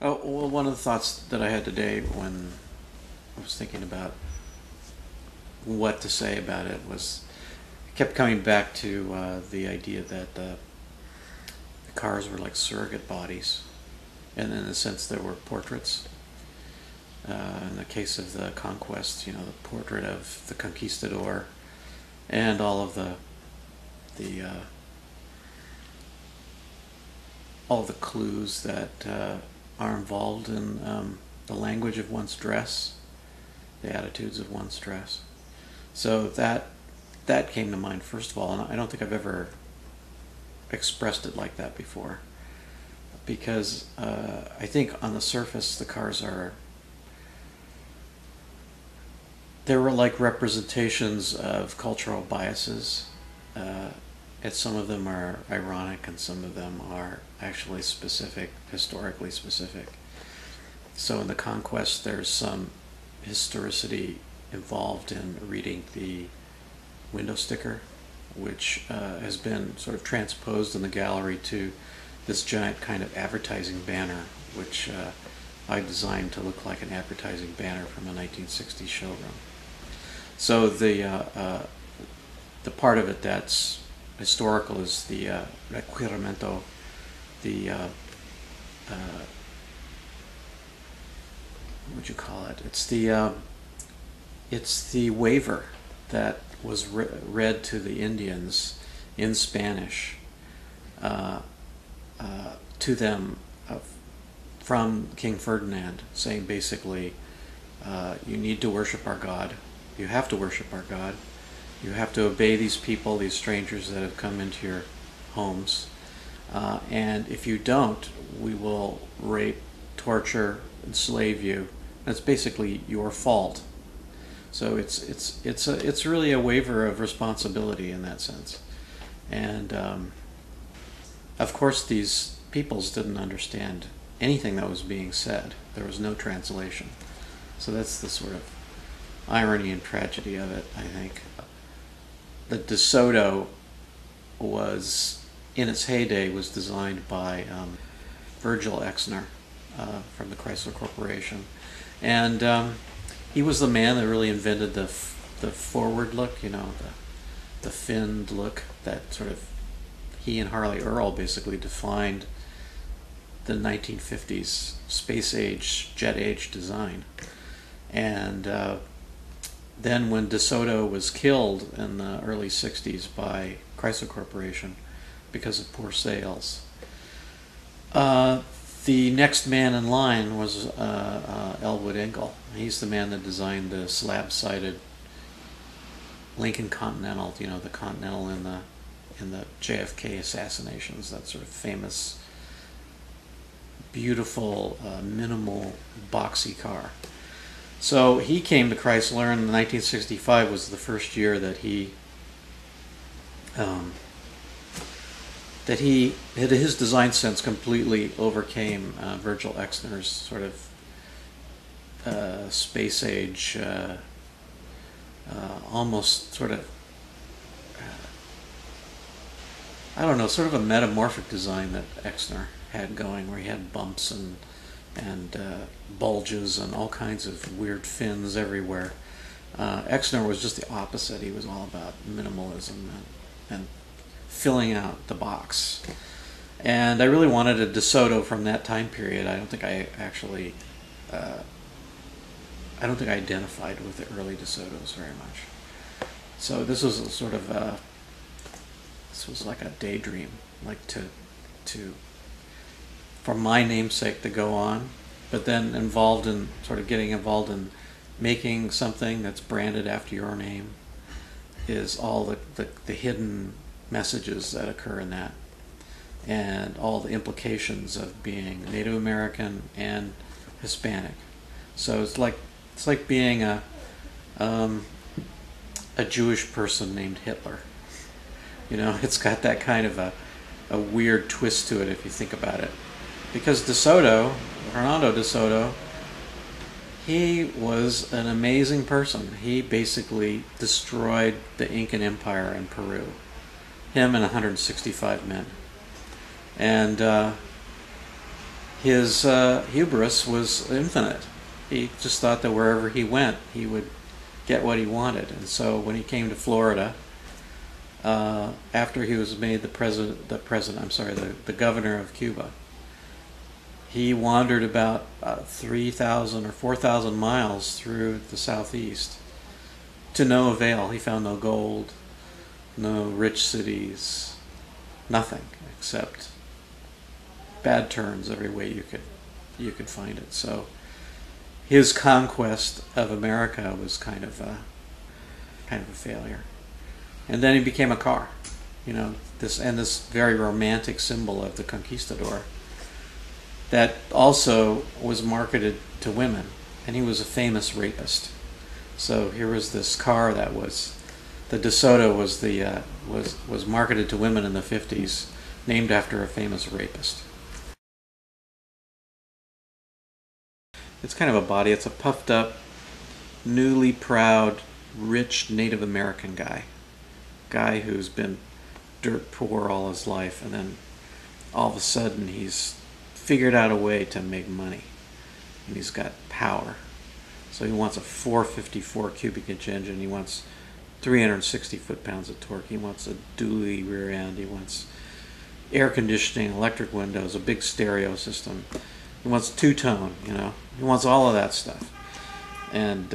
Oh, well, one of the thoughts that I had today when I was thinking about what to say about it was, I kept coming back to the idea that the cars were like surrogate bodies, and in a sense there were portraits. In the case of the conquest, the portrait of the conquistador, and all of the all the clues that are involved in the language of one's dress, the attitudes of one's dress. So that came to mind first of all, and I don't think I've ever expressed it like that before, because I think on the surface the cars are, they were like representations of cultural biases. And some of them are ironic, and some of them are actually specific, historically specific. So in the conquest, there's some historicity involved in reading the window sticker, which has been sort of transposed in the gallery to this giant kind of advertising banner, which I designed to look like an advertising banner from a 1960s showroom. So the part of it that's historical is the requirimiento, the what would you call it? It's the waiver that was read to the Indians in Spanish to them from King Ferdinand, saying basically, you need to worship our God. You have to worship our God. You have to obey these people, these strangers that have come into your homes. And if you don't, we will rape, torture, enslave you. That's basically your fault. So it's really a waiver of responsibility in that sense. And of course, these peoples didn't understand anything that was being said. There was no translation. So that's the sort of irony and tragedy of it, I think. The DeSoto was, in its heyday, was designed by Virgil Exner from the Chrysler Corporation, and he was the man that really invented the forward look, the finned look that sort of he and Harley Earl basically defined the 1950s space age, jet age design, and then when DeSoto was killed in the early 60s by Chrysler Corporation because of poor sales, the next man in line was Elwood Engel. He's the man that designed the slab-sided Lincoln Continental, the Continental in the JFK assassinations, that sort of famous, beautiful, minimal, boxy car. So he came to Chrysler, and 1965 was the first year that his design sense completely overcame Virgil Exner's sort of space age, almost sort of, I don't know, sort of a metamorphic design that Exner had going, where he had bumps and bulges and all kinds of weird fins everywhere. Exner was just the opposite. He was all about minimalism and filling out the box. And I really wanted a DeSoto from that time period. I don't think I actually, I don't think I identified with the early DeSotos very much. So this was a sort of this was like a daydream, like to for my namesake to go on, but then getting involved in making something that's branded after your name is all the hidden messages that occur in that, and all the implications of being Native American and Hispanic. So it's like being a Jewish person named Hitler. It's got that kind of a weird twist to it if you think about it. Because DeSoto, Fernando DeSoto, he was an amazing person. He basically destroyed the Incan Empire in Peru. Him and 165 men. And his hubris was infinite. He just thought that wherever he went, he would get what he wanted. And so when he came to Florida, after he was made the governor of Cuba, he wandered about 3,000 or 4,000 miles through the southeast to no avail. He found no gold, no rich cities, nothing except bad turns every way you could find it. So his conquest of America was kind of a failure. And then he became a car, this very romantic symbol of the conquistador that also was marketed to women, and he was a famous rapist. So here was this car that was the deSoto was marketed to women in the 50s, named after a famous rapist. It's kind of a body. It's a puffed up, newly proud, rich Native American guy who's been dirt poor all his life, and then all of a sudden he's figured out a way to make money, and he's got power. So he wants a 454 cubic inch engine. He wants 360 foot-pounds of torque. He wants a dually rear end. He wants air conditioning, electric windows, a big stereo system. He wants two-tone, He wants all of that stuff. And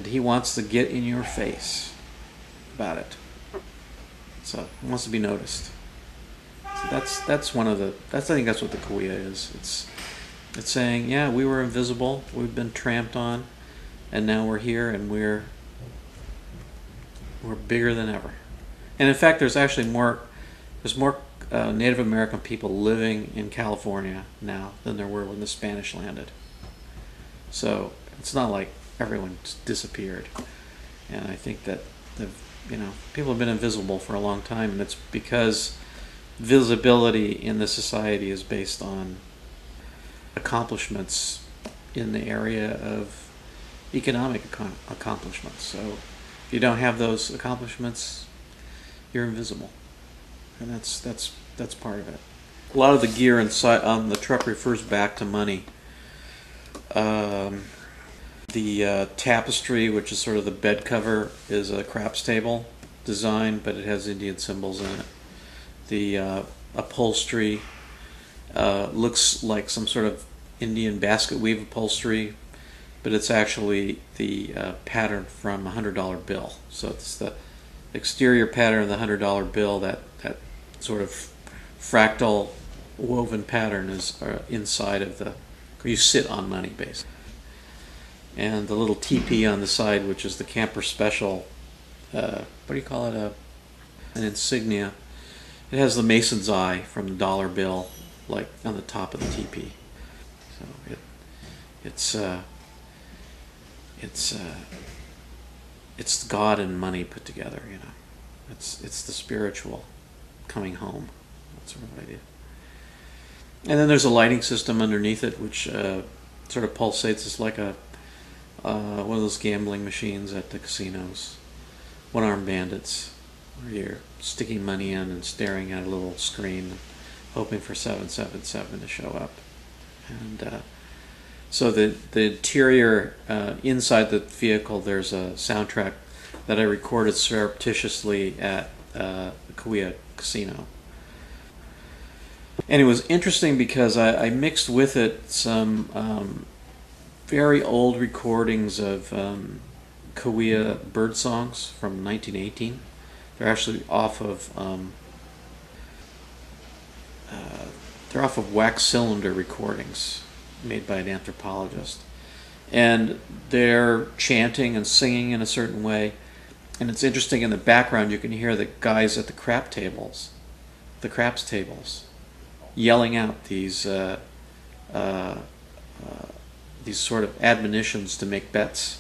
he wants to get in your face about it. So he wants to be noticed. So I think that's what the cahuilla is. It's saying, yeah, we were invisible, we've been tramped on, and now we're here, and we're bigger than ever. And in fact, there's more Native American people living in California now than there were when the Spanish landed. So it's not like everyone just disappeared. And I think that people have been invisible for a long time, and it's because visibility in the society is based on accomplishments in the area of economic accomplishments. So if you don't have those accomplishments, you're invisible, and that's part of it. A lot of the gear inside on the truck refers back to money. The tapestry, which is sort of the bed cover, is a craps table design, but it has Indian symbols in it. The upholstery looks like some sort of Indian basket weave upholstery, but it's actually the pattern from a $100 bill. So it's the exterior pattern of the $100 bill, that sort of fractal woven pattern is inside of where you sit on money, basically. And the little teepee on the side, which is the camper special, what do you call it, an insignia. It has the Mason's eye from the dollar bill, like on the top of the teepee. So it's God and money put together, It's the spiritual coming home, that sort of idea. And then there's a lighting system underneath it, which sort of pulsates. It's like one of those gambling machines at the casinos, one-armed bandits, where you're sticking money in and staring at a little screen, hoping for 777 to show up. And so the interior, inside the vehicle, there's a soundtrack that I recorded surreptitiously at the Cahuilla Casino. And it was interesting because I mixed with it some very old recordings of Cahuilla bird songs from 1918. They're actually off of wax cylinder recordings made by an anthropologist, and they're chanting and singing in a certain way. And it's interesting, in the background you can hear the guys at the craps tables, yelling out these sort of admonitions to make bets